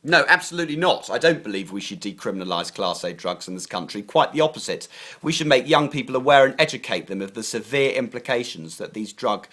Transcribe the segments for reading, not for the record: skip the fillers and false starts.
No, absolutely not. I don't believe we should decriminalise Class A drugs in this country. Quite the opposite. We should make young people aware and educate them of the severe implications that these drugs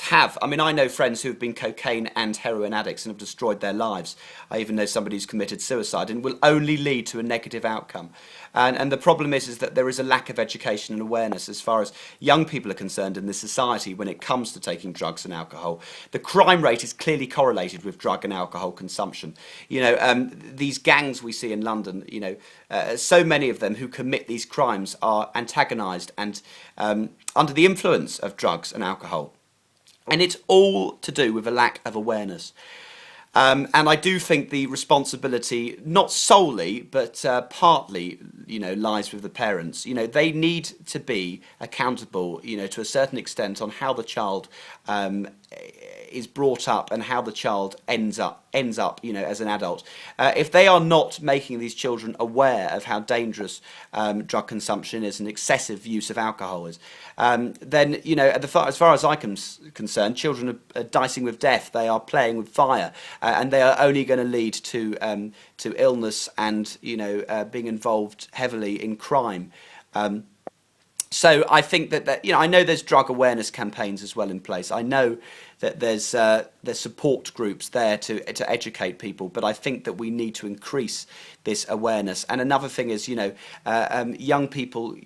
have. I mean, I know friends who have been cocaine and heroin addicts and have destroyed their lives. I even know somebody who's committed suicide and will only lead to a negative outcome. And the problem is that there is a lack of education and awareness as far as young people are concerned in this society when it comes to taking drugs and alcohol. The crime rate is clearly correlated with drug and alcohol consumption. These gangs we see in London, so many of them who commit these crimes are antagonised and under the influence of drugs and alcohol. And it's all to do with a lack of awareness. And I do think the responsibility, not solely, but partly, lies with the parents. They need to be accountable, to a certain extent on how the child is brought up and how the child ends up, as an adult. If they are not making these children aware of how dangerous drug consumption is and excessive use of alcohol is, then, as far as I'm concerned, children are dicing with death. They are playing with fire, and they are only going to lead to illness and, being involved heavily in crime. So I think that I know there's drug awareness campaigns as well in place. I know that there's support groups there to educate people, but I think that we need to increase this awareness. And another thing is, young people,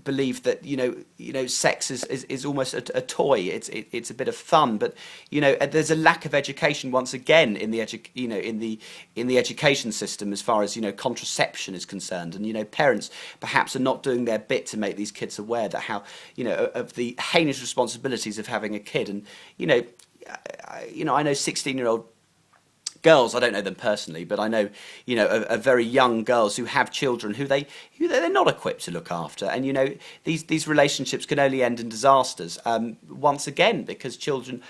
believe that sex is almost a toy. It's a bit of fun, but there's a lack of education once again in the in the education system as far as contraception is concerned, and parents perhaps are not doing their bit to make these kids aware that how of the heinous responsibilities of having a kid. And I know 16-year-old girls. I don't know them personally, but I know are very young girls who have children who they're not equipped to look after, and these relationships can only end in disasters. Once again, because children,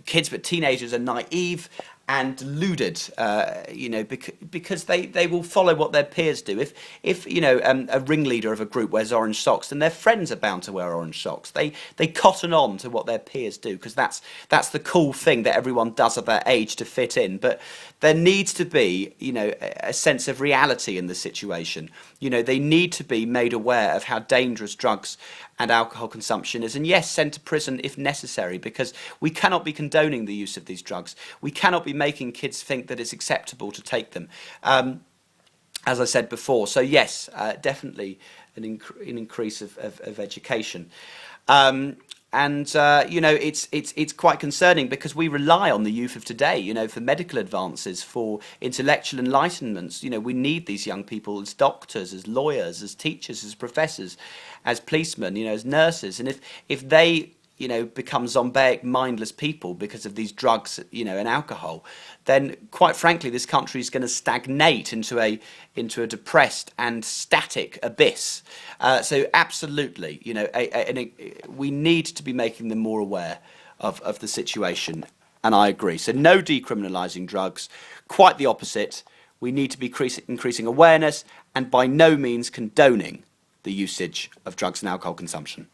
kids but teenagers are naive and deluded, because they will follow what their peers do. If a ringleader of a group wears orange socks, then their friends are bound to wear orange socks. They cotton on to what their peers do because that's the cool thing that everyone does at that age to fit in. But there needs to be a sense of reality in the situation. They need to be made aware of how dangerous drugs and alcohol consumption is, and yes, sent to prison if necessary, because we cannot be condoning the use of these drugs. We cannot be making kids think that it's acceptable to take them, as I said before. So yes, definitely an increase of education. It's quite concerning because we rely on the youth of today, for medical advances, for intellectual enlightenments. We need these young people as doctors, as lawyers, as teachers, as professors, as policemen, as nurses. And if they become zombic, mindless people because of these drugs, and alcohol, then quite frankly, this country is going to stagnate into a depressed and static abyss. So absolutely, we need to be making them more aware of the situation, and I agree. So no decriminalising drugs, quite the opposite. We need to be increasing awareness and by no means condoning the usage of drugs and alcohol consumption.